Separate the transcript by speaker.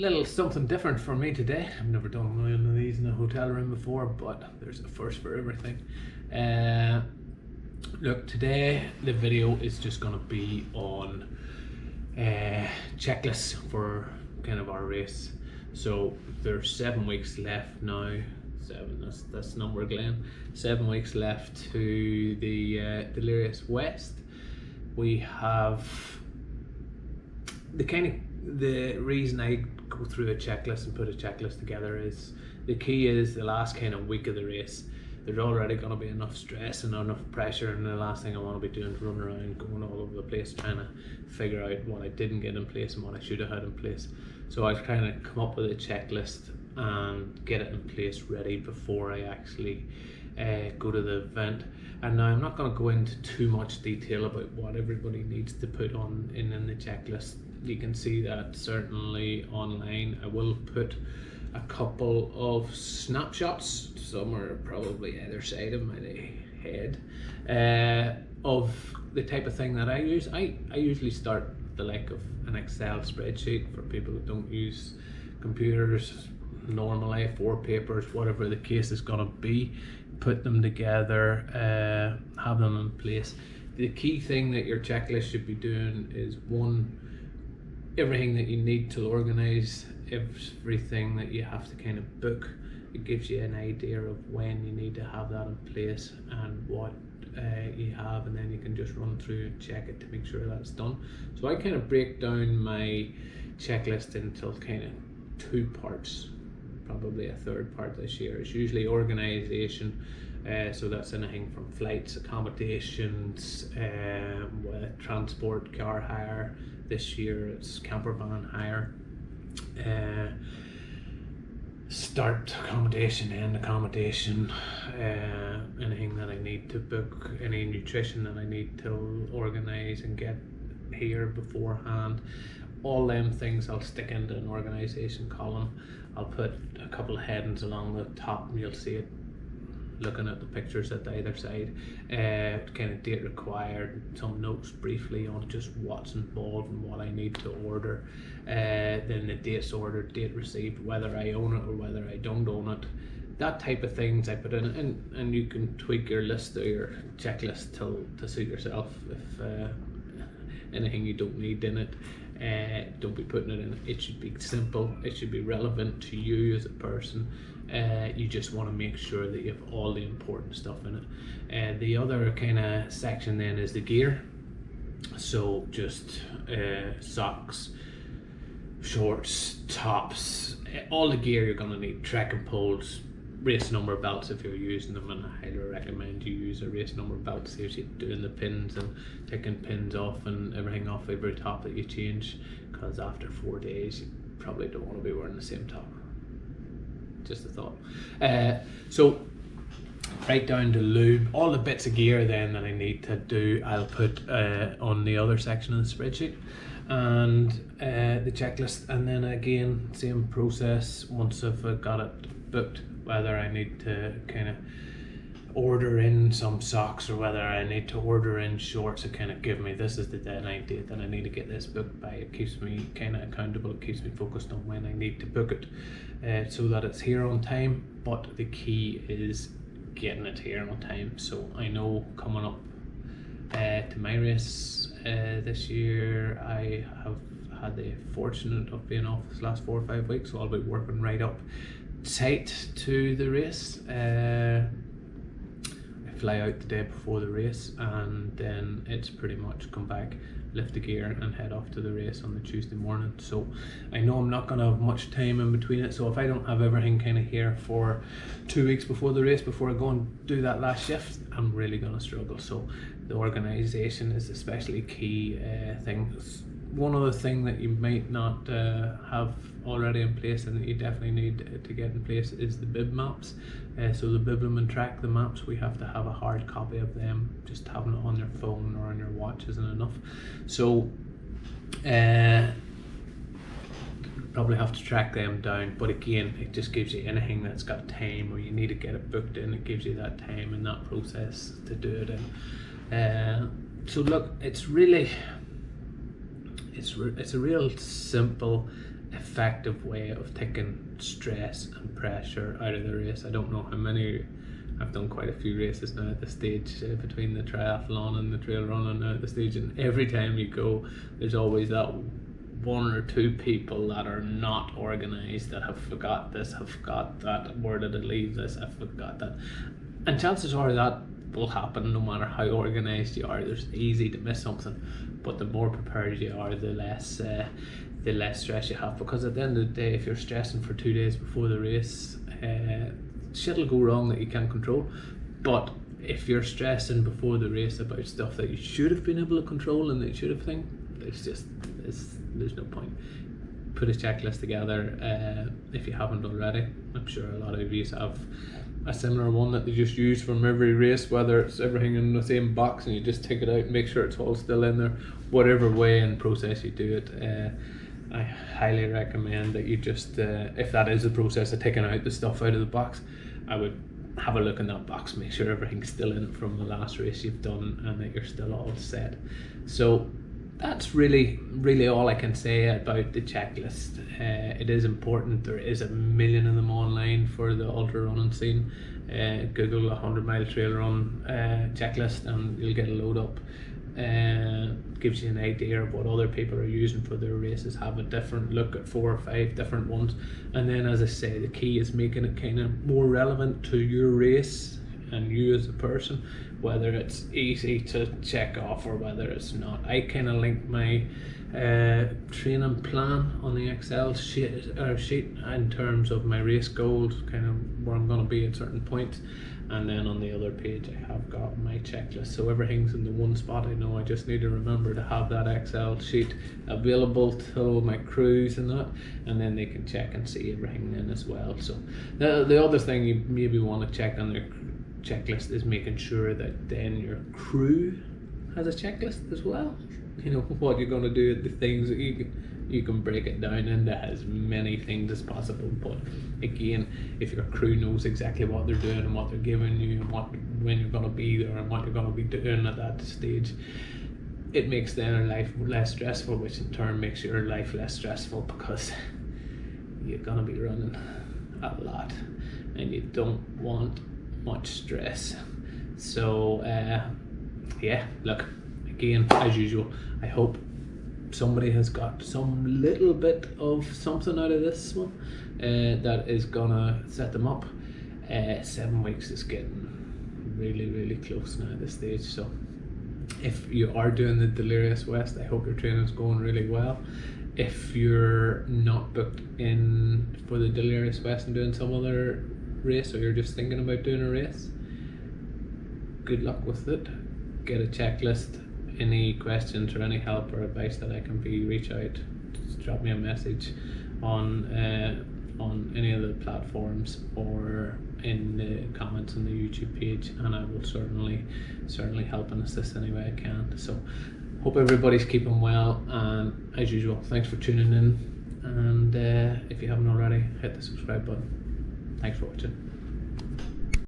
Speaker 1: little something different for me today. I've never done one of these in a hotel room before, but there's a first for everything. Look, today the video is just going to be on checklists for kind of our race. So there's 7 weeks left now. 7, that's number Glen. 7 weeks left to the Delirious West. We have the reason I go through a checklist and put a checklist together is the key is the last kind of week of the race. There's already going to be enough stress and enough pressure, and the last thing I want to be doing is running around going all over the place trying to figure out what I didn't get in place and what I should have had in place. So I kind of come up with a checklist and get it in place ready before I actually go to the event. And now I'm not going to go into too much detail about what everybody needs to put on in the checklist. You can see that certainly online. I will put a couple of snapshots, some are probably either side of my head, of the type of thing that I use. I usually start the like of an Excel spreadsheet for people who don't use computers normally, 4 papers, whatever the case is going to be. Put them together, have them in place. The key thing that your checklist should be doing is one, everything that you need to organize, everything that you have to kind of book. It gives you an idea of when you need to have that in place and what you have, and then you can just run through and check it to make sure that's done. So I kind of break down my checklist into kind of 2 parts, probably a 3rd part this year. It's usually organization, so that's anything from flights, accommodations, transport, car hire. This year it's camper van hire, start accommodation, end accommodation, anything that I need to book, any nutrition that I need to organize and get here beforehand. All them things I'll stick into an organization column. I'll put a couple of headings along the top, and you'll see it looking at the pictures at either side. Kind of date required, some notes briefly on just what's involved and what I need to order. Then the dates ordered, date received, whether I own it or whether I don't own it. That type of things I put in, and you can tweak your list or your checklist to suit yourself. If anything you don't need in it, don't be putting it in. It should be simple, it should be relevant to you as a person. You just want to make sure that you have all the important stuff in it. The other kind of section then is the gear. So just socks, shorts, tops, all the gear you're going to need. Trekking poles, race number belts if you're using them, and I highly recommend you use a race number belt. Saves you doing the pins and taking pins off and everything off every top that you change, because after 4 days you probably don't want to be wearing the same top. Just a thought. So right down to lube, all the bits of gear then that I need to do, I'll put on the other section of the spreadsheet, and the checklist. And then again, same process once I've got it booked, whether I need to kind of order in some socks or whether I need to order in shorts to kind of give me, this is the deadline date that I need to get this booked by. It keeps me kind of accountable, it keeps me focused on when I need to book it, so that it's here on time. But the key is getting it here on time. So I know coming up to my race this year, I have had the fortunate of being off this last 4 or 5 weeks, so I'll be working right up tight to the race. Fly out the day before the race, and then it's pretty much come back, lift the gear and head off to the race on the Tuesday morning. So I know I'm not going to have much time in between it, so if I don't have everything kind of here for 2 weeks before the race, before I go and do that last shift, I'm really going to struggle. So the organisation is especially key thing. One other thing that you might not have already in place and that you definitely need to get in place is the bib maps. So the Biblium track, the maps, we have to have a hard copy of them. Just having it on your phone or on your watch isn't enough. So probably have to track them down, but again, it just gives you anything that's got time or you need to get it booked in, it gives you that time and that process to do it in. So look, it's a real simple effective way of taking stress and pressure out of the race. I don't know how many. I've done quite a few races now at this stage, between the triathlon and the trail running now at the stage, and every time you go, there's always that one or two people that are not organised, that have forgot this, have forgot that, where did it leave this, I forgot that. And chances are that will happen no matter how organised you are. There's easy to miss something, but the more prepared you are, the less stress you have, because at the end of the day, if you're stressing for 2 days before the race, shit will go wrong that you can't control. But if you're stressing before the race about stuff that you should have been able to control and that you should have think, there's no point. Put a checklist together if you haven't already. I'm sure a lot of you have a similar one that they just use from every race, whether it's everything in the same box and you just take it out and make sure it's all still in there. Whatever way and process you do it, I highly recommend that you just, if that is the process of taking out the stuff out of the box, I would have a look in that box, make sure everything's still in it from the last race you've done and that you're still all set. So that's really all I can say about the checklist. It is important. There is a million of them online for the ultra running scene. Google 100-mile trail run checklist and you'll get a load up. Gives you an idea of what other people are using for their races. Have a different look at 4 or 5 different ones, and then, as I say, the key is making it kind of more relevant to your race and you as a person, whether it's easy to check off or whether it's not. I kind of link my training plan on the Excel sheet in terms of my race goals, kind of where I'm going to be at certain points, and then on the other page I have got my checklist, so everything's in the one spot. I know I just need to remember to have that Excel sheet available to my crews and that, and then they can check and see everything then as well. So the other thing you maybe want to check on their checklist is making sure that then your crew has a checklist as well. You know what you're going to do, the things that you can break it down into as many things as possible. But again, if your crew knows exactly what they're doing and what they're giving you and when you're going to be there and what you're going to be doing at that stage, it makes their life less stressful, which in turn makes your life less stressful, because you're going to be running a lot and you don't want much stress. So yeah, look, again, as usual, I hope somebody has got some little bit of something out of this one that is gonna set them up. 7 weeks is getting really close now at this stage, so if you are doing the Delirious West, I hope your training's going really well. If you're not booked in for the Delirious West and doing some other race, or you're just thinking about doing a race, good luck with it. Get a checklist. Any questions or any help or advice that I can be, reach out, just drop me a message on any of the platforms or in the comments on the YouTube page, and I will certainly help and assist any way I can. So hope everybody's keeping well, and as usual, thanks for tuning in, and if you haven't already, hit the subscribe button. Thanks for watching.